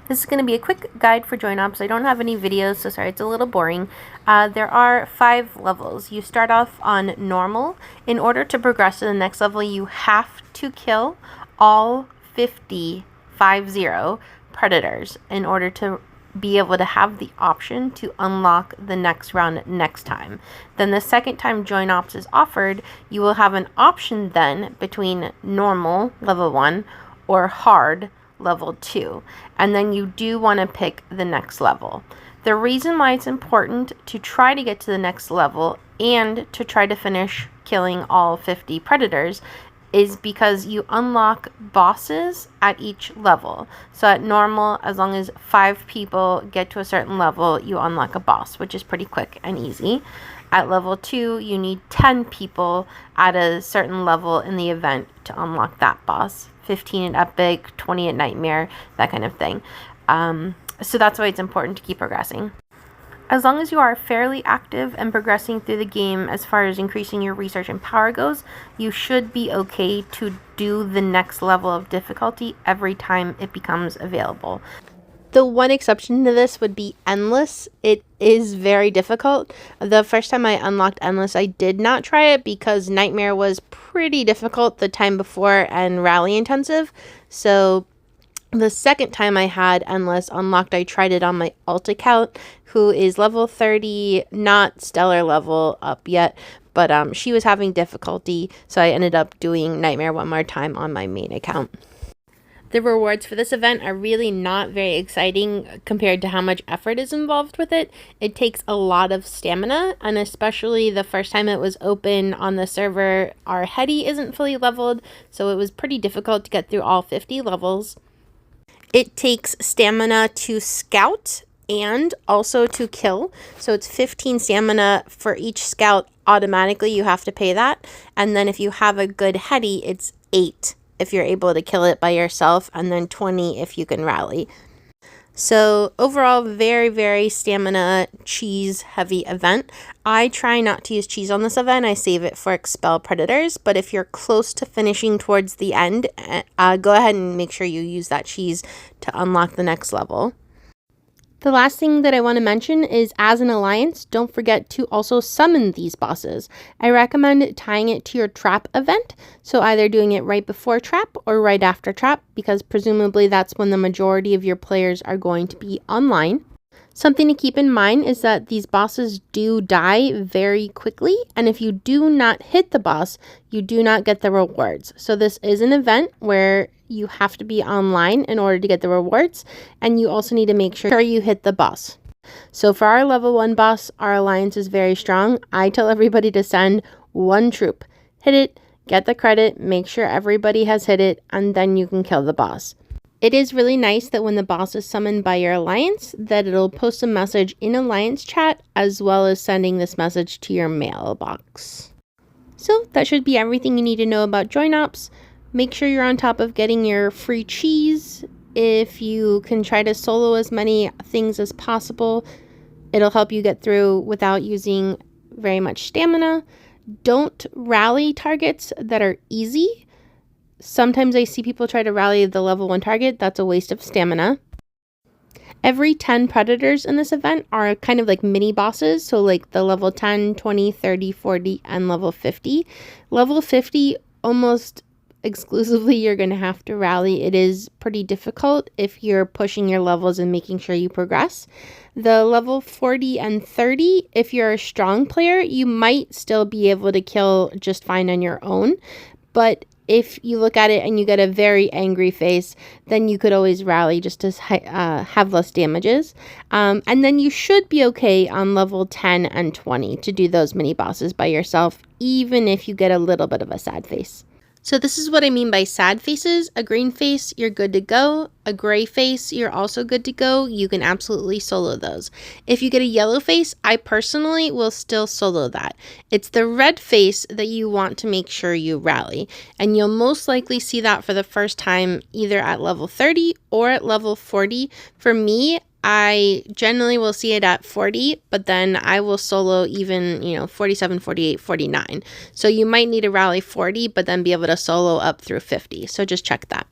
This is going to be a quick guide for join ops. I don't have any videos, so sorry, it's a little boring. There are 5 levels. You start off on normal. In order to progress to the next level, you have to kill all 50 predators in order to be able to have the option to unlock the next round next time. Then the second time join ops is offered, you will have an option then between normal level 1 or hard level 2, and then you do want to pick the next level. The reason why it's important to try to get to the next level and to try to finish killing all 50 predators is because you unlock bosses at each level. So at normal, as long as 5 people get to a certain level, you unlock a boss, which is pretty quick and easy. At level 2, you need 10 people at a certain level in the event to unlock that boss. 15 at Epic, 20 at Nightmare, that kind of thing. So that's why it's important to keep progressing. As long as you are fairly active and progressing through the game as far as increasing your research and power goes, you should be okay to do the next level of difficulty every time it becomes available. The one exception to this would be Endless. It is very difficult. The first time I unlocked Endless, I did not try it because Nightmare was pretty difficult the time before and rally intensive. So the second time I had Endless unlocked, I tried it on my alt account, who is level 30, not stellar level up yet, but she was having difficulty, so I ended up doing Nightmare one more time on my main account. The rewards for this event are really not very exciting compared to how much effort is involved with it. It takes a lot of stamina, and especially the first time it was open on the server, our Hetty isn't fully leveled, so it was pretty difficult to get through all 50 levels. It takes stamina to scout and also to kill, so it's 15 stamina for each scout. Automatically you have to pay that, and then if you have a good Hetty, it's 8 if you're able to kill it by yourself, and then 20 if you can rally. So overall, very, very stamina cheese heavy event. I try not to use cheese on this event. I save it for expel predators, but if you're close to finishing towards the end, go ahead and make sure you use that cheese to unlock the next level. The last thing that I want to mention is, as an alliance, don't forget to also summon these bosses. I recommend tying it to your trap event, so either doing it right before trap or right after trap, because presumably that's when the majority of your players are going to be online. Something to keep in mind is that these bosses do die very quickly, and if you do not hit the boss, you do not get the rewards. So this is an event where you have to be online in order to get the rewards, and you also need to make sure you hit the boss. So for our level 1 boss, our alliance is very strong. I tell everybody to send 1 troop. Hit it, get the credit, make sure everybody has hit it, and then you can kill the boss. It is really nice that when the boss is summoned by your alliance, that it'll post a message in alliance chat, as well as sending this message to your mailbox. So that should be everything you need to know about join ops. Make sure you're on top of getting your free cheese. If you can try to solo as many things as possible, it'll help you get through without using very much stamina. Don't rally targets that are easy. Sometimes I see people try to rally the level 1 target. That's a waste of stamina. Every 10 predators in this event are kind of like mini bosses. So like the level 10, 20, 30, 40, and level 50. Level 50, almost exclusively you're going to have to rally. It is pretty difficult if you're pushing your levels and making sure you progress. The level 40 and 30, if you're a strong player, you might still be able to kill just fine on your own. But if you look at it and you get a very angry face, then you could always rally just to have less damages. And then you should be okay on level 10 and 20 to do those mini bosses by yourself, even if you get a little bit of a sad face. So this is what I mean by sad faces. A green face, you're good to go. A gray face, you're also good to go. You can absolutely solo those. If you get a yellow face, I personally will still solo that. It's the red face that you want to make sure you rally. And you'll most likely see that for the first time either at level 30 or at level 40. For me, I generally will see it at 40, but then I will solo even, 47, 48, 49. So you might need to rally 40, but then be able to solo up through 50. So just check that.